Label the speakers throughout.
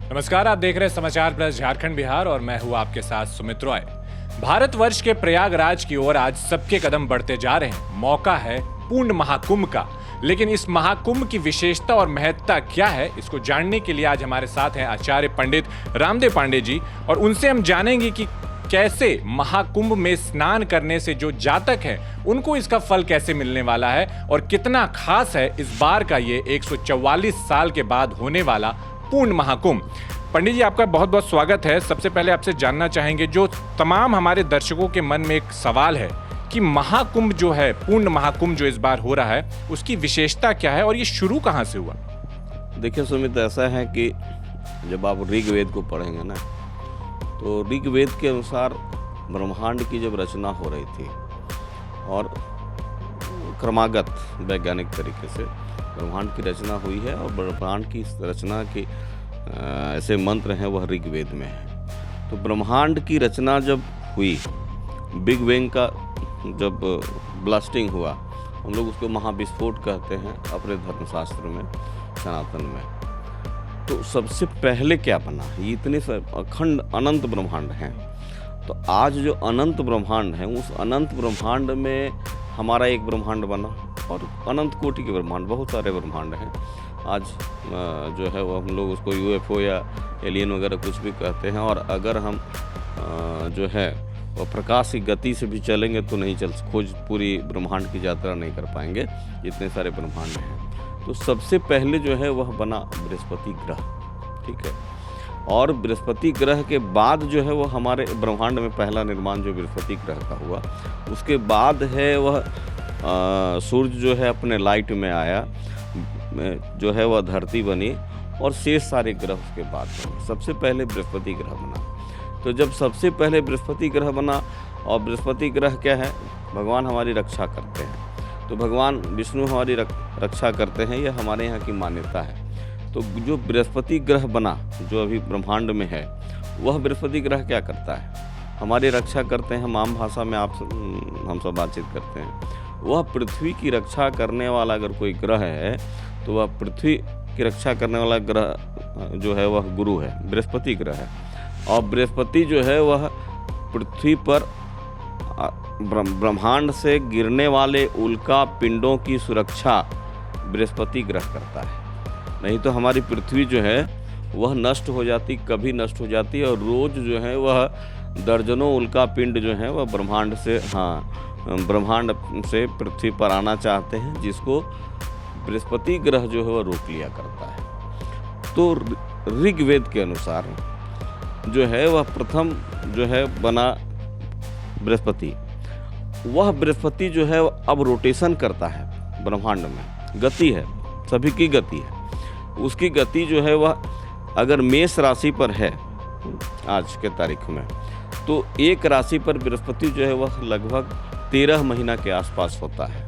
Speaker 1: नमस्कार, आप देख रहे हैं समाचार प्लस झारखंड बिहार और मैं हूं आपके साथ सुमित रॉय। भारतवर्ष के प्रयागराज की ओर आज सबके कदम बढ़ते जा रहे हैं। मौका है पूर्ण महाकुंभ का, लेकिन इस महाकुंभ की विशेषता और महत्ता क्या है, इसको जानने के लिए आज हमारे साथ हैं आचार्य पंडित रामदेव पांडे जी, और उनसे हम जानेंगे कि कैसे महाकुंभ में स्नान करने से जो जातक है उनको इसका फल कैसे मिलने वाला है और कितना खास है इस बार का ये 144 साल के बाद होने वाला पूर्ण महाकुंभ। पंडित जी, आपका बहुत बहुत स्वागत है। सबसे पहले आपसे जानना चाहेंगे, जो तमाम हमारे दर्शकों के मन में एक सवाल है कि महाकुंभ जो है, पूर्ण महाकुंभ जो इस बार हो रहा है, उसकी विशेषता क्या है और ये शुरू कहाँ से हुआ?
Speaker 2: देखिए सुमित, ऐसा है कि जब आप ऋग्वेद को पढ़ेंगे ना, तो ऋग्वेद के अनुसार ब्रह्मांड की जब रचना हो रही थी और क्रमागत वैज्ञानिक तरीके से ब्रह्मांड की रचना हुई है, और ब्रह्मांड की रचना के ऐसे मंत्र हैं वह ऋग्वेद में है। तो ब्रह्मांड की रचना जब हुई, बिग बैंग का जब ब्लास्टिंग हुआ, हम लोग उसको महाविस्फोट कहते हैं अपने धर्मशास्त्र में, सनातन में। तो सबसे पहले क्या बना, ये इतने अखंड अनंत ब्रह्मांड हैं। तो आज जो अनंत ब्रह्मांड है, उस अनंत ब्रह्मांड में हमारा एक ब्रह्मांड बना, और अनंत कोटि के ब्रह्मांड, बहुत सारे ब्रह्मांड हैं। आज जो है वो हम लोग उसको यूएफओ या एलियन वगैरह कुछ भी कहते हैं, और अगर हम जो है वो प्रकाश की गति से भी चलेंगे तो नहीं चल, खोज पूरी ब्रह्मांड की यात्रा नहीं कर पाएंगे, इतने सारे ब्रह्मांड हैं। तो सबसे पहले जो है वह बना बृहस्पति ग्रह, ठीक है। और बृहस्पति ग्रह के बाद जो है वो हमारे ब्रह्मांड में पहला निर्माण जो बृहस्पति ग्रह का हुआ, उसके बाद है वह सूर्य जो है अपने लाइट में आया, जो है वह धरती बनी, और शेष सारे ग्रह उसके बाद बने। सबसे पहले बृहस्पति ग्रह बना। तो जब सबसे पहले बृहस्पति ग्रह बना, और बृहस्पति ग्रह क्या है, भगवान हमारी रक्षा करते हैं, तो भगवान विष्णु हमारी रक्षा करते हैं, यह हमारे यहाँ की मान्यता है। तो जो बृहस्पति ग्रह बना, जो अभी ब्रह्मांड में है, वह बृहस्पति ग्रह क्या करता है, हमारी रक्षा करते हैं। हम आम भाषा में हम सब बातचीत करते हैं। वह पृथ्वी की रक्षा करने वाला अगर कोई ग्रह है, तो वह पृथ्वी की रक्षा करने वाला ग्रह जो है वह गुरु है, बृहस्पति ग्रह है। और बृहस्पति जो है वह पृथ्वी पर ब्रह्मांड से गिरने वाले उल्का पिंडों की सुरक्षा बृहस्पति ग्रह करता है। नहीं तो हमारी पृथ्वी जो है वह नष्ट हो जाती, कभी नष्ट हो जाती है, और रोज़ जो है वह दर्जनों उल्का पिंड जो है वह ब्रह्मांड से पृथ्वी पर आना चाहते हैं, जिसको बृहस्पति ग्रह जो है वह रोक लिया करता है। तो ऋग्वेद के अनुसार जो है वह प्रथम जो है बना बृहस्पति। वह बृहस्पति जो है अब रोटेशन करता है ब्रह्मांड में, गति है, सभी की गति है। उसकी गति जो है वह अगर मेष राशि पर है आज के तारीख में, तो एक राशि पर बृहस्पति जो है वह लगभग 13 महीना के आसपास होता है,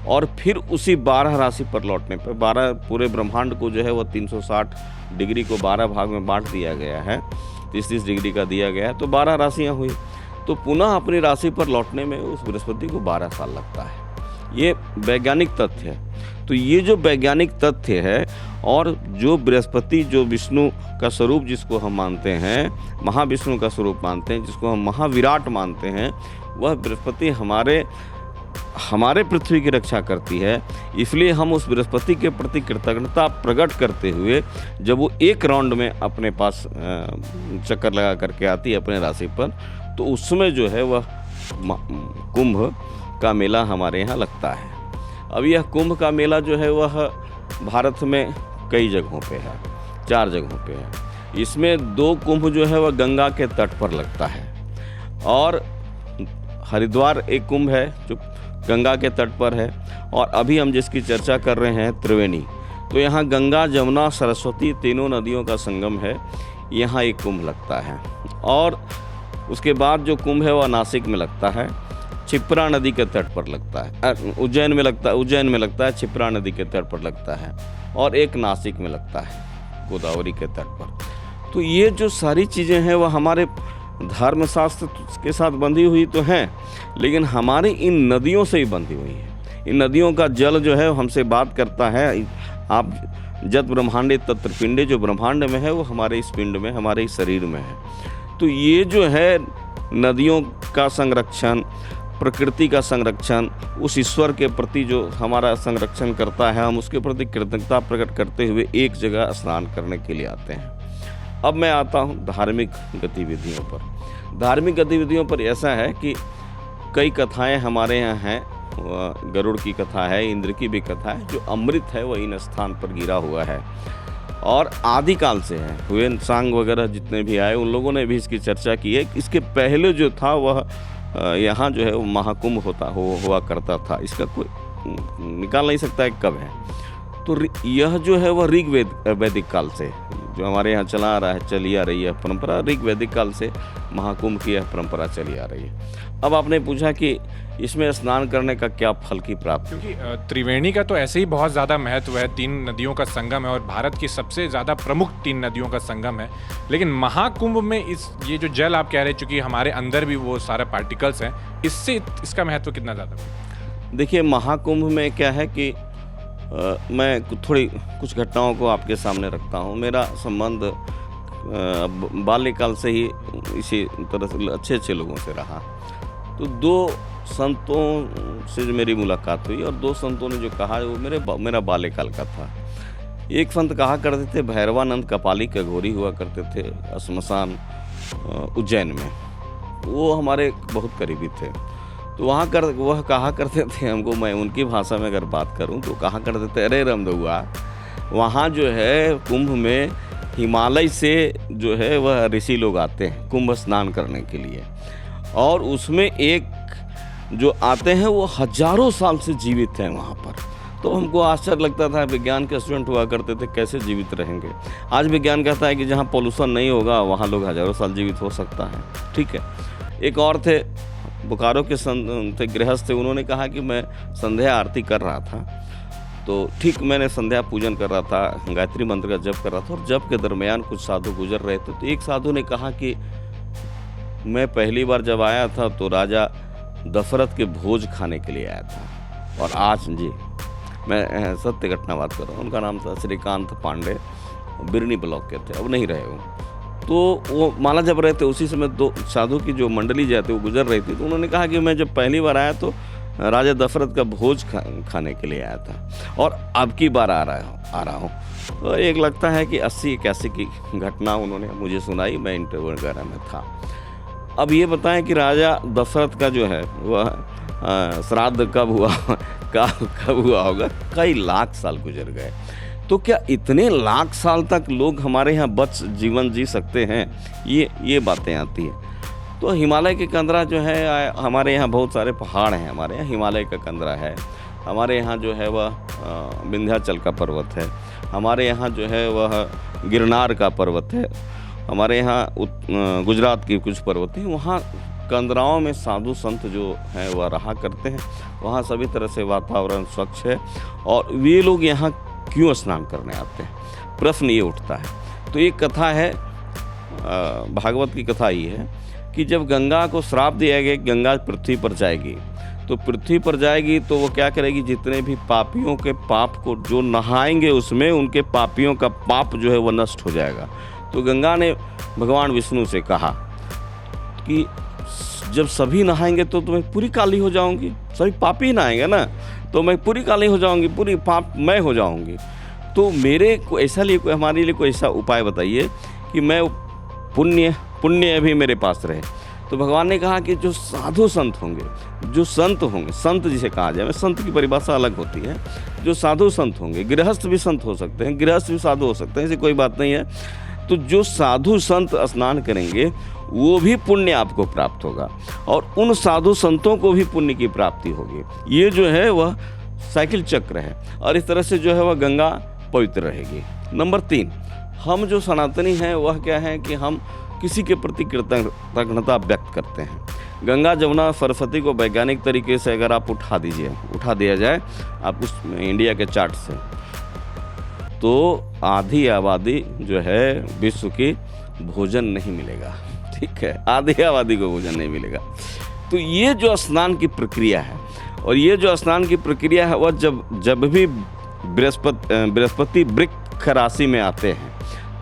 Speaker 2: और फिर उसी 12 राशि पर लौटने पर 12 पूरे ब्रह्मांड को जो है वह 360 डिग्री को 12 भाग में बांट दिया गया है, 30-30 डिग्री का दिया गया है, तो 12 राशियाँ हुई। तो पुनः अपनी राशि पर लौटने में उस बृहस्पति को 12 साल लगता है। ये वैज्ञानिक तथ्य है। तो ये जो वैज्ञानिक तथ्य है, और जो बृहस्पति जो विष्णु का स्वरूप जिसको हम मानते हैं, महाविष्णु का स्वरूप मानते हैं, जिसको हम महाविराट मानते हैं, वह बृहस्पति हमारे पृथ्वी की रक्षा करती है। इसलिए हम उस बृहस्पति के प्रति कृतज्ञता प्रकट करते हुए, जब वो एक राउंड में अपने पास चक्कर लगा करके आती है अपने राशि पर, तो उसमें जो है वह कुंभ का मेला हमारे यहाँ लगता है। अब यह कुंभ का मेला जो है वह भारत में कई जगहों पे है, 4 जगहों पे है। इसमें 2 कुंभ जो है वह गंगा के तट पर लगता है, और हरिद्वार एक कुंभ है जो गंगा के तट पर है, और अभी हम जिसकी चर्चा कर रहे हैं त्रिवेणी, तो यहाँ गंगा, जमुना, सरस्वती तीनों नदियों का संगम है, यहाँ एक कुंभ लगता है। और उसके बाद जो कुंभ है वह नासिक में लगता है, क्षिप्रा नदी के तट पर लगता है, उज्जैन में लगता है, क्षिप्रा नदी के तट पर लगता है, और एक नासिक में लगता है, गोदावरी के तट पर। तो ये जो सारी चीज़ें हैं वह हमारे धर्मशास्त्र के साथ बंधी हुई तो हैं, लेकिन हमारी इन नदियों से ही बंधी हुई हैं। इन नदियों का जल जो है हमसे बात करता है। आप जत ब्रह्मांडे तत्र पिंडे, जो ब्रह्मांड में है वो हमारे इस पिंड में, हमारे इस शरीर में है। तो ये जो है नदियों का संरक्षण, प्रकृति का संरक्षण, उस ईश्वर के प्रति जो हमारा संरक्षण करता है, हम उसके प्रति कृतज्ञता प्रकट करते हुए एक जगह स्नान करने के लिए आते हैं। अब मैं आता हूँ धार्मिक गतिविधियों पर। धार्मिक गतिविधियों पर ऐसा है कि कई कथाएं हमारे यहाँ हैं। गरुड़ की कथा है, इंद्र की भी कथा है। जो अमृत है वह इन स्थान पर गिरा हुआ है और आदिकाल से है। हुएन सांग वगैरह जितने भी आए उन लोगों ने भी इसकी चर्चा की है। इसके पहले जो था वह यहाँ जो है वो महाकुंभ हुआ करता था। इसका कोई निकाल नहीं सकता है कब है। तो यह जो है वह ऋग वैदिक काल से जो हमारे यहाँ चला आ रहा है, चली आ रही है परंपरा। ऋग वैदिक काल से महाकुंभ की यह परंपरा चली आ रही है। अब आपने पूछा कि इसमें स्नान करने का क्या फल की प्राप्ति,
Speaker 1: क्योंकि त्रिवेणी का तो ऐसे ही बहुत ज़्यादा महत्व है, 3 नदियों का संगम है और भारत की सबसे ज़्यादा प्रमुख 3 नदियों का संगम है। लेकिन महाकुंभ में ये जो जल आप कह रहे हैं, चूँकि हमारे अंदर भी वो सारे पार्टिकल्स हैं, इससे इसका महत्व कितना ज़्यादा है?
Speaker 2: देखिए महाकुंभ में क्या है कि मैं कुछ घटनाओं को आपके सामने रखता हूँ। मेरा संबंध बाल्यकाल से ही इसी तरह से अच्छे लोगों से रहा। तो 2 संतों से जो मेरी मुलाकात हुई और 2 संतों ने जो कहा वो मेरा बाल्यकाल का था। एक संत कहा करते थे, भैरवानंद कपाली के घोरी हुआ करते थे श्मशान उज्जैन में, वो हमारे बहुत करीबी थे। तो वह कहा करते थे हमको, मैं उनकी भाषा में अगर बात करूं तो कहा करते थे, अरे रामदुआ, वहाँ जो है कुंभ में हिमालय से जो है वह ऋषि लोग आते हैं कुंभ स्नान करने के लिए, और उसमें एक जो आते हैं वो हजारों साल से जीवित हैं वहाँ पर। तो हमको आश्चर्य लगता था, विज्ञान के स्टूडेंट हुआ करते थे, कैसे जीवित रहेंगे। आज विज्ञान कहता है कि जहाँ पॉल्यूशन नहीं होगा वहाँ लोग हजारों साल जीवित हो सकता है। ठीक है। एक और थे, बोकारो के थे, गृहस्थ थे। उन्होंने कहा कि मैं संध्या आरती कर रहा था, तो ठीक मैंने संध्या पूजन कर रहा था, गायत्री मंत्र का जप कर रहा था, और जप के दरमियान कुछ साधु गुजर रहे थे। तो एक साधु ने कहा कि मैं पहली बार जब आया था तो राजा दशरथ के भोज खाने के लिए आया था, और आज जी मैं सत्य घटना बात कर रहा हूँ। उनका नाम था श्रीकांत पांडे, बिरनी ब्लॉक के थे, अब नहीं रहे वो। तो वो माला जप रहे थे, उसी समय 2 साधु की जो मंडली जाती वो गुजर रही थी। तो उन्होंने कहा कि मैं जब पहली बार आया तो राजा दशरथ का भोज खाने के लिए आया था, और अब की बार आ रहा हूँ। तो एक लगता है कि 80-81 की घटना उन्होंने मुझे सुनाई, मैं इंटरव्यू वगैरह में था। अब ये बताएं कि राजा दशरथ का जो है वह श्राद्ध कब हुआ होगा, कई लाख साल गुजर गए। तो क्या इतने लाख साल तक लोग हमारे यहाँ जीवन जी सकते हैं? ये बातें आती हैं। तो हिमालय के कंदरा जो है, हमारे यहाँ बहुत सारे पहाड़ हैं। हमारे यहाँ हिमालय का कंदरा है, हमारे यहाँ जो है वह विंध्याचल का पर्वत है, हमारे यहाँ जो है वह गिरनार का पर्वत है, हमारे यहाँ गुजरात की कुछ पर्वत हैं। वहाँ कंदराओं में साधु संत जो हैं वह रहा करते हैं। वहाँ सभी तरह से वातावरण स्वच्छ है, और वे लोग यहाँ क्यों स्नान करने आते हैं, प्रश्न ये उठता है। तो एक कथा है, भागवत की कथा ही है कि जब गंगा को श्राप दिया गया, गंगा पृथ्वी पर जाएगी, तो पृथ्वी पर जाएगी तो वो क्या करेगी, जितने भी पापियों के पाप को जो नहाएंगे उसमें, उनके पापियों का पाप जो है वह नष्ट हो जाएगा। तो गंगा ने भगवान विष्णु से कहा कि जब सभी नहाएंगे तो मैं पूरी काली हो जाऊंगी, सभी पापी नहाएंगे ना, तो मैं पूरी काली हो जाऊंगी, पूरी पाप मैं हो जाऊंगी। तो मेरे को हमारे लिए कोई ऐसा उपाय बताइए कि मैं पुण्य भी मेरे पास रहे। तो भगवान ने कहा कि जो साधु संत होंगे, संत जिसे कहा जाए, संत की परिभाषा अलग होती है, जो साधु संत होंगे, गृहस्थ भी संत हो सकते हैं, गृहस्थ भी साधु हो सकते हैं, ऐसी कोई बात नहीं है। तो जो साधु संत स्नान करेंगे वो भी पुण्य आपको प्राप्त होगा, और उन साधु संतों को भी पुण्य की प्राप्ति होगी। ये जो है वह साइकिल चक्र है, और इस तरह से जो है वह गंगा पवित्र रहेगी। नंबर 3, हम जो सनातनी हैं वह क्या है कि हम किसी के प्रति कृतज्ञता व्यक्त करते हैं। गंगा जमुना सरस्वती को वैज्ञानिक तरीके से अगर आप उठा दिया जाए आप उस इंडिया के चार्ट से, तो आधी आबादी जो है विश्व की भोजन नहीं मिलेगा। ठीक है, आधी आबादी को भोजन नहीं मिलेगा। तो ये जो स्नान की प्रक्रिया है, और ये जो स्नान की प्रक्रिया है वह जब भी बृहस्पति वृक्क वृक्ष राशि में आते हैं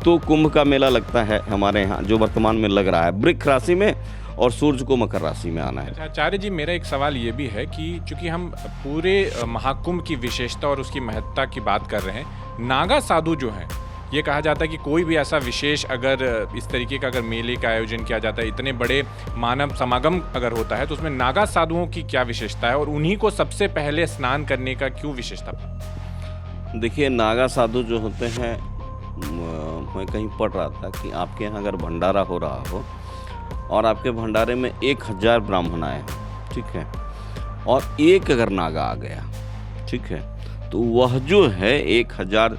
Speaker 2: तो कुंभ का मेला लगता है हमारे यहाँ, जो वर्तमान में लग रहा है वृक्ष राशि में, और सूर्य को मकर राशि में आना है।
Speaker 1: अच्छा आचार्य जी, मेरा एक सवाल ये भी है कि चूंकि हम पूरे महाकुंभ की विशेषता और उसकी महत्ता की बात कर रहे हैं, नागा साधु जो हैं, ये कहा जाता है कि कोई भी ऐसा विशेष अगर इस तरीके का अगर मेले का आयोजन किया जाता है, इतने बड़े मानव समागम अगर होता है, तो उसमें नागा साधुओं की क्या विशेषता है और उन्हीं को सबसे पहले स्नान करने का क्यों विशेषता?
Speaker 2: देखिए, नागा साधु जो होते हैं, मैं कहीं पढ़ रहा था कि आपके यहाँ अगर भंडारा हो रहा हो और आपके भंडारे में 1000 ब्राह्मण आए, ठीक है, और एक अगर नागा आ गया, ठीक है, तो वह जो है 1000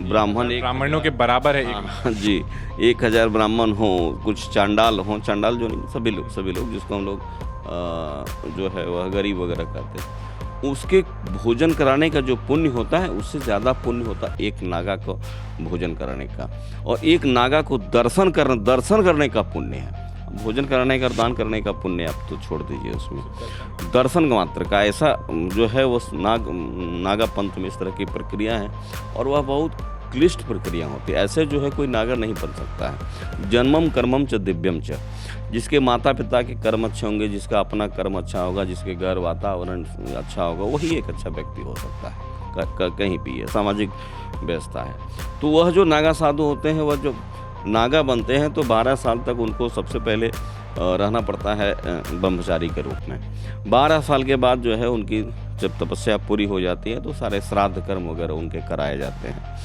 Speaker 2: ब्राह्मण,
Speaker 1: ब्राह्मणों के बराबर है एक।
Speaker 2: जी, 1000 ब्राह्मण हो, कुछ चांडाल हो, चांडाल जो नहीं, सभी लोग जिसको हम लोग जो है वह गरीब वगैरह कहते हैं, उसके भोजन कराने का जो पुण्य होता है उससे ज़्यादा पुण्य होता है एक नागा को भोजन कराने का, और एक नागा को दर्शन करने का पुण्य है। भोजन कराने का, दान करने का पुण्य आप तो छोड़ दीजिए, उसमें दर्शन मात्र का ऐसा जो है वो नागा पंथ में इस तरह की प्रक्रिया है, और वह बहुत क्लिष्ट प्रक्रिया होती है। ऐसे जो है कोई नागा नहीं बन सकता है। जन्मम कर्मम च दिव्यम च, जिसके माता पिता के कर्म अच्छे होंगे, जिसका अपना कर्म अच्छा होगा, जिसके घर वातावरण अच्छा होगा, वही एक अच्छा व्यक्ति हो सकता है। कहीं भी है सामाजिक व्यवस्था है। तो वह जो नागा साधु होते हैं, वह जो नागा बनते हैं तो 12 साल तक उनको सबसे पहले रहना पड़ता है ब्रह्मचारी के रूप में। 12 साल के बाद जो है उनकी जब तपस्या पूरी हो जाती है तो सारे श्राद्ध कर्म वगैरह उनके कराए जाते हैं,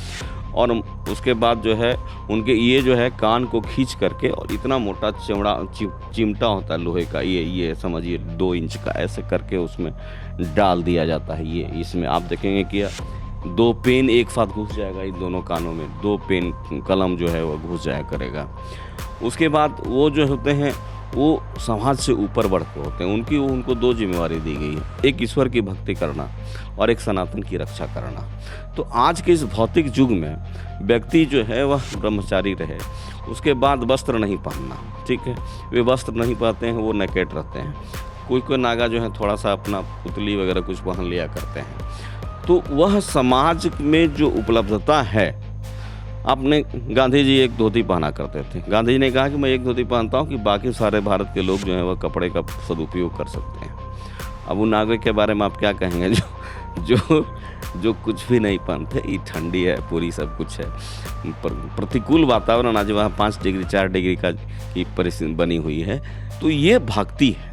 Speaker 2: और उसके बाद जो है उनके ये जो है कान को खींच करके, और इतना मोटा चिमटा होता है लोहे का, ये समझिए 2 इंच का, ऐसे करके उसमें डाल दिया जाता है। ये इसमें आप देखेंगे कि 2 पेन एक साथ घुस जाएगा इन दोनों कानों में, 2 पेन कलम जो है वो घुस जाया करेगा। उसके बाद वो जो होते हैं वो समाज से ऊपर बढ़ के होते हैं। उनको 2 जिम्मेवारी दी गई है, एक ईश्वर की भक्ति करना और एक सनातन की रक्षा करना। तो आज के इस भौतिक युग में व्यक्ति जो है वह ब्रह्मचारी रहे, उसके बाद वस्त्र नहीं पहनना, ठीक है, वे वस्त्र नहीं पहनते हैं, वो नकेट रहते हैं। कोई नागा जो है थोड़ा सा अपना पुतली वगैरह कुछ पहन लिया करते हैं। तो वह समाज में जो उपलब्धता है, आपने गांधी जी एक धोती पहना करते थे। गांधी जी ने कहा कि मैं एक धोती पहनता हूं कि बाकी सारे भारत के लोग जो हैं वह कपड़े का सदुपयोग कर सकते हैं। अब उन नागरिक के बारे में आप क्या कहेंगे जो कुछ भी नहीं पहनते? ये ठंडी है पूरी, सब कुछ है, प्रतिकूल वातावरण, आज वहाँ 5 डिग्री 4 डिग्री की परिस्थिति बनी हुई है। तो ये भक्ति है,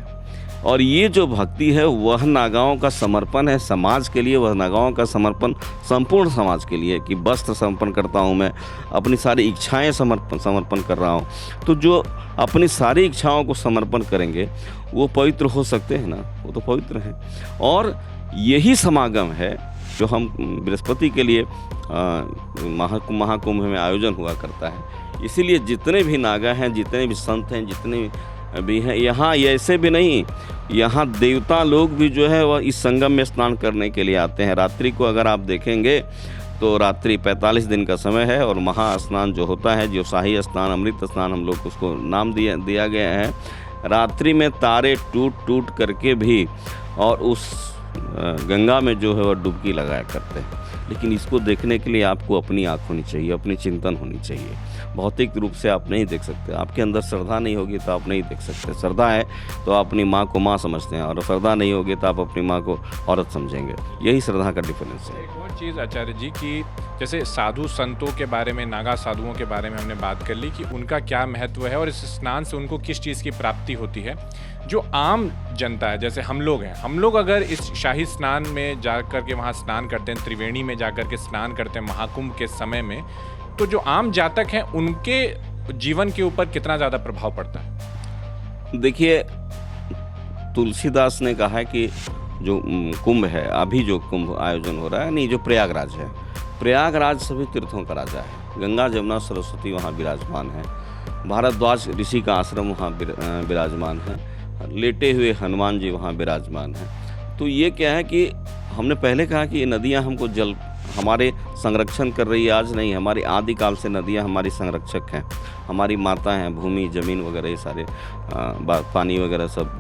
Speaker 2: और ये जो भक्ति है वह नागाओं का समर्पण है समाज के लिए। वह नागाओं का समर्पण संपूर्ण समाज के लिए, कि वस्त्र समर्पण करता हूँ मैं, अपनी सारी इच्छाएं समर्पण कर रहा हूँ। तो जो अपनी सारी इच्छाओं को समर्पण करेंगे वो पवित्र हो सकते हैं ना, वो तो पवित्र हैं। और यही समागम है जो हम बृहस्पति के लिए महाकुंभ में आयोजन हुआ करता है। इसीलिए जितने भी नागा हैं, जितने भी संत हैं, जितने भी हैं, यहाँ ऐसे भी नहीं, यहाँ देवता लोग भी जो है वह इस संगम में स्नान करने के लिए आते हैं। रात्रि को अगर आप देखेंगे तो रात्रि 45 दिन का समय है, और महास्नान जो होता है, जो शाही स्नान, अमृत स्नान हम लोग उसको नाम दिया गया है। रात्रि में तारे टूट करके भी और उस गंगा में जो है वह डुबकी लगाया करते हैं। लेकिन इसको देखने के लिए आपको अपनी आँख होनी चाहिए, अपनी चिंतन होनी चाहिए। भौतिक रूप से आप नहीं देख सकते, आपके अंदर श्रद्धा नहीं होगी तो आप नहीं देख सकते। श्रद्धा है तो आप अपनी माँ को माँ समझते हैं, और श्रद्धा नहीं होगी तो आप अपनी माँ को औरत समझेंगे। यही श्रद्धा का डिफरेंस है।
Speaker 1: एक और चीज़ आचार्य जी की, जैसे साधु संतों के बारे में, नागा साधुओं के बारे में हमने बात कर ली कि उनका क्या महत्व है और इस स्नान से उनको किस चीज़ की प्राप्ति होती है। जो आम जनता है, जैसे हम लोग हैं, हम लोग अगर इस शाही स्नान में जा कर के वहाँ स्नान करते हैं, त्रिवेणी में जा कर के स्नान करते हैं महाकुंभ के समय में, तो जो आम जातक हैं उनके जीवन के ऊपर कितना ज़्यादा प्रभाव पड़ता है?
Speaker 2: देखिए, तुलसीदास ने कहा है कि जो कुंभ है, अभी जो कुंभ आयोजन हो रहा है, नहीं, जो प्रयागराज है, प्रयागराज सभी तीर्थों का राजा है। गंगा जमुना सरस्वती वहाँ विराजमान है, भारद्वाज ऋषि का आश्रम वहाँ विराजमान है, लेटे हुए हनुमान जी वहाँ विराजमान हैं। तो ये क्या है कि हमने पहले कहा कि ये नदियाँ हमको जल हमारे संरक्षण कर रही है, आज नहीं, हमारी आदिकाल से नदियाँ हमारी संरक्षक हैं, हमारी माता हैं। भूमि, ज़मीन वगैरह ये सारे पानी वगैरह सब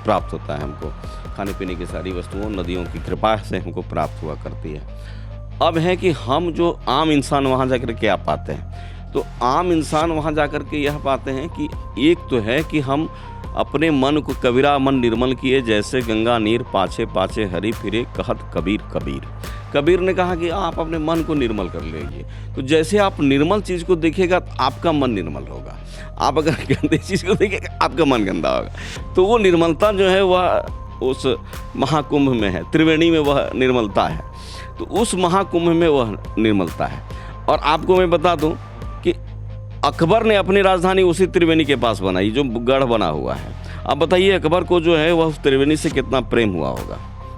Speaker 2: प्राप्त होता है हमको, खाने पीने की सारी वस्तुओं नदियों की कृपा से हमको प्राप्त हुआ करती है। अब है कि हम जो आम इंसान वहाँ जाकर क्या पाते हैं, तो आम इंसान वहाँ जाकर के यह पाते हैं कि एक तो है कि हम अपने मन को कबीरा मन निर्मल किए, जैसे गंगा नीर पाछे पाछे हरी फिरे कहत कबीर कबीर। कबीर ने कहा कि आप अपने मन को निर्मल कर लीजिए। तो जैसे आप निर्मल चीज़ को देखिएगा तो आपका मन निर्मल होगा, आप अगर गंदी चीज़ को देखिएगा आपका मन गंदा होगा। तो वो निर्मलता जो है वह उस महाकुंभ में है, त्रिवेणी में वह निर्मलता है। तो उस महाकुंभ में वह निर्मलता है। और आपको मैं बता दूं कि अकबर ने अपनी राजधानी उसी त्रिवेणी के पास बनाई, जो गढ़ बना हुआ है। अब बताइए अकबर को जो है वह उस त्रिवेणी से कितना प्रेम हुआ होगा,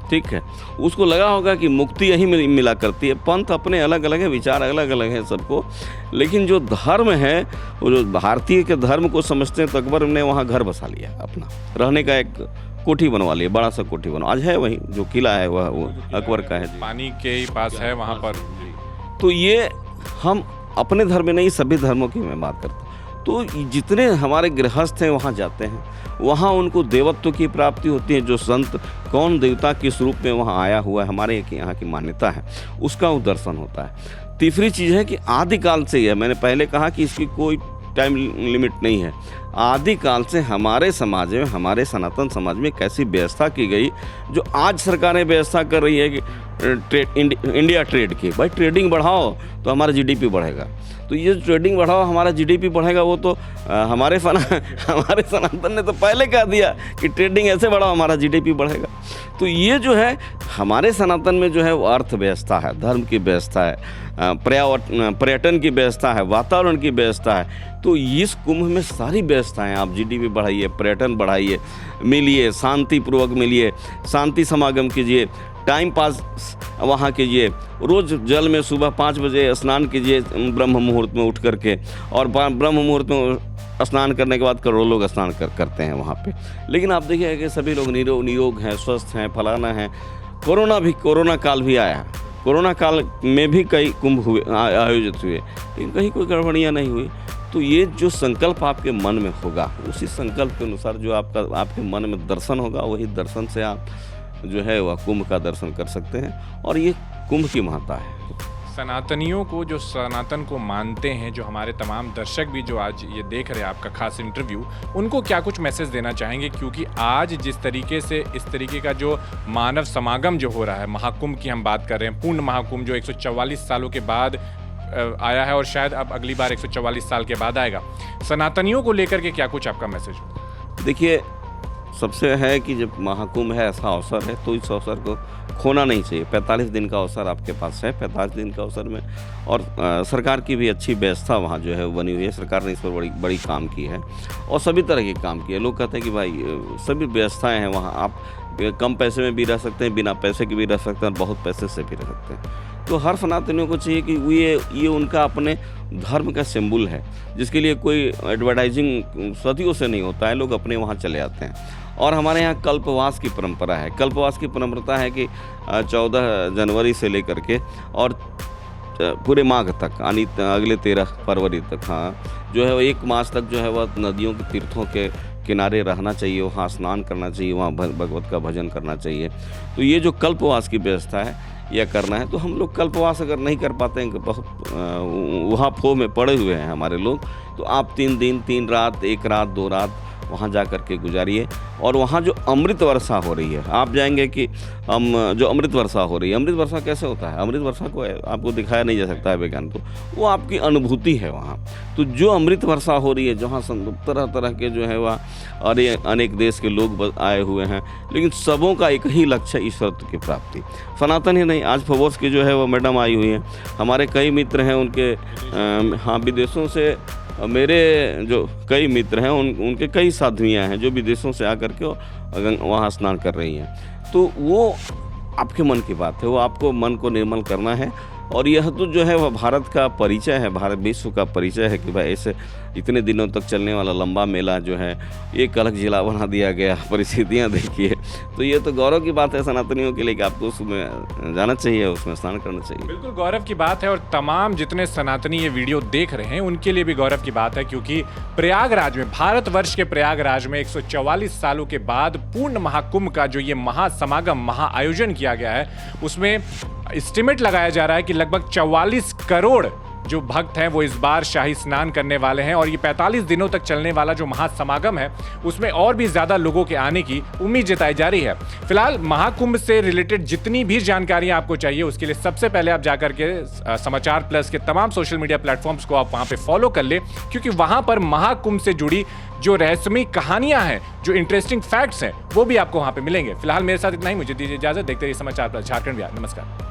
Speaker 2: ठीक है। उसको लगा होगा कि मुक्ति यही मिला करती है। पंथ अपने अलग अलग है, विचार अलग अलग है सबको, लेकिन जो धर्म है, वो जो भारतीय के धर्म को समझते हैं, तो अकबर ने वहाँ घर बसा लिया, अपना रहने का एक कोठी बनवा लिया, बड़ा सा कोठी बनवा। आज है वही जो किला है वह वो अकबर का है,
Speaker 1: पानी के ही पास है वहाँ पर।
Speaker 2: तो ये हम अपने धर्म में नहीं, सभी धर्मों की मैं बात करता हूँ। तो जितने हमारे गृहस्थ हैं वहाँ जाते हैं, वहाँ उनको देवत्व की प्राप्ति होती है। जो संत कौन देवता के स्वरूप में वहाँ आया हुआ है, हमारे यहाँ की मान्यता है, उसका वो दर्शन होता है। तीसरी चीज़ है कि आदिकाल से ही है, मैंने पहले कहा कि इसकी कोई टाइम लिमिट नहीं है। आदिकाल से हमारे समाज में, हमारे सनातन समाज में कैसी व्यवस्था की गई, जो आज सरकारें व्यवस्था कर रही है कि इंडिया ट्रेड की, भाई ट्रेडिंग बढ़ाओ तो हमारा जीडीपी बढ़ेगा। तो ये ट्रेडिंग बढ़ाओ हमारा जीडीपी बढ़ेगा, वो तो हमारे सनातन ने तो पहले कह दिया कि ट्रेडिंग ऐसे बढ़ाओ हमारा जीडीपी बढ़ेगा। तो ये जो है हमारे सनातन में जो है वो अर्थव्यवस्था है, धर्म की व्यवस्था है, पर्यटन की व्यवस्था है, वातावरण की व्यवस्था है। तो इस कुंभ में सारी व्यवस्थाएं, आप जीडीपी बढ़ाइए, पर्यटन बढ़ाइए, मिलिए, शांतिपूर्वक मिलिए, शांति समागम कीजिए, टाइम पास वहाँ कीजिए। रोज़ जल में सुबह 5 बजे स्नान कीजिए ब्रह्म मुहूर्त में उठ करके, और ब्रह्म मुहूर्त में स्नान करने के बाद करोड़ों लोग स्नान करते हैं वहाँ पे। लेकिन आप देखिए कि सभी लोग निरोग हैं, स्वस्थ हैं, फलाना है। कोरोना काल भी आया, कोरोना काल में भी कई कुंभ आयोजित हुए, लेकिन कहीं कोई गड़बड़ियाँ नहीं हुई। तो ये जो संकल्प आपके मन में होगा, उसी संकल्प के अनुसार जो आपके मन में दर्शन होगा, वही दर्शन से आप जो है वह कुंभ का दर्शन कर सकते हैं। और ये कुंभ की महत्ता है।
Speaker 1: सनातनियों को, जो सनातन को मानते हैं, जो हमारे तमाम दर्शक भी जो आज ये देख रहे हैं आपका खास इंटरव्यू, उनको क्या कुछ मैसेज देना चाहेंगे? क्योंकि आज जिस तरीके से इस तरीके का जो मानव समागम जो हो रहा है, महाकुंभ की हम बात कर रहे हैं, पूर्ण महाकुंभ जो 144 सालों के बाद आया है और शायद अब अगली बार 144 साल के बाद आएगा, सनातनियों को लेकर के क्या कुछ आपका मैसेज हो?
Speaker 2: देखिए, सबसे है कि जब महाकुंभ है, ऐसा अवसर है, तो इस अवसर को खोना नहीं चाहिए। 45 दिन का अवसर आपके पास है, 45 दिन का अवसर में, और सरकार की भी अच्छी व्यवस्था वहाँ जो है बनी हुई है। सरकार ने इस पर बड़ी काम की है और सभी तरह के काम किए। लोग कहते हैं कि भाई सभी व्यवस्थाएं हैं वहाँ, आप कम पैसे में भी रह सकते हैं, बिना पैसे के भी रह सकते हैं, और बहुत पैसे से भी रह सकते हैं। तो हर सनातनियों को चाहिए कि ये उनका अपने धर्म का सिंबल है, जिसके लिए कोई एडवर्टाइजिंग सदियों से नहीं होता है, लोग अपने वहाँ चले आते हैं। और हमारे यहाँ कल्पवास की परंपरा है। कल्पवास की परंपरा है कि 14 जनवरी से लेकर के और पूरे माघ तक, यानी अगले 13 फरवरी तक, हाँ, जो है वो 1 मास तक जो है वह नदियों के तीर्थों के किनारे रहना चाहिए, वहाँ स्नान करना चाहिए, वहाँ भगवत का भजन करना चाहिए। तो ये जो कल्पवास की व्यवस्था है यह करना है। तो हम लोग कल्पवास अगर नहीं कर पाते हैं, बहुत वहाँ फो में पड़े हुए हैं हमारे लोग, तो आप 3 दिन 3 रात, 1 रात 2 रात वहाँ जा कर के गुजारिए। और वहाँ जो अमृत वर्षा हो रही है, आप जाएंगे कि हम जो अमृत वर्षा हो रही है, अमृत वर्षा कैसे होता है? अमृत वर्षा को आपको दिखाया नहीं जा सकता है विज्ञान को, वो आपकी अनुभूति है वहाँ। तो जो अमृत वर्षा हो रही है, जहाँ तरह तरह के जो है वह अनेक देश के लोग आए हुए हैं, लेकिन सबों का एक ही लक्ष्य है, ईश्वरत्व की प्राप्ति। सनातन ही नहीं, आज फोबोस की जो है वो मैडम आई हुई हैं, हमारे कई मित्र हैं उनके, हाँ, विदेशों से मेरे जो कई मित्र हैं उनके कई साध्वियाँ हैं जो विदेशों से आकर के वहाँ स्नान कर रही हैं। तो वो आपके मन की बात है, वो आपको मन को निर्मल करना है। और यह तो जो है वह भारत का परिचय है, भारत विश्व का परिचय है कि भाई ऐसे इतने दिनों तक चलने वाला लंबा मेला जो है एक अलग जिला बना दिया गया, परिस्थितियाँ देखिए। तो ये तो गौरव की बात है सनातनियों के लिए कि आपको उसमें जाना चाहिए, उसमें स्नान करना चाहिए।
Speaker 1: बिल्कुल गौरव की बात है, और तमाम जितने सनातनी ये वीडियो देख रहे हैं उनके लिए भी गौरव की बात है, क्योंकि प्रयागराज में, भारतवर्ष के प्रयागराज में 144 सालों के बाद पूर्ण महाकुंभ का जो ये महासमागम, महाआयोजन किया गया है, उसमें एस्टिमेट लगाया जा रहा है कि लगभग 44 करोड़ जो भक्त हैं वो इस बार शाही स्नान करने वाले हैं, और ये 45 दिनों तक चलने वाला जो महासमागम है उसमें और भी ज्यादा लोगों के आने की उम्मीद जताई जा रही है। फिलहाल महाकुंभ से रिलेटेड जितनी भी जानकारियां आपको चाहिए उसके लिए सबसे पहले आप जाकर के समाचार प्लस के तमाम सोशल मीडिया प्लेटफॉर्म्स को आप वहां पे फॉलो कर ले, क्योंकि वहां पर महाकुंभ से जुड़ी जो रहस्यमयी कहानियां हैं, जो इंटरेस्टिंग फैक्ट्स हैं, वो भी आपको वहां पे मिलेंगे। फिलहाल मेरे साथ इतना ही, मुझे दीजिए इजाजत। देखते रहिए समाचार प्लस झारखंड बिहार। नमस्कार।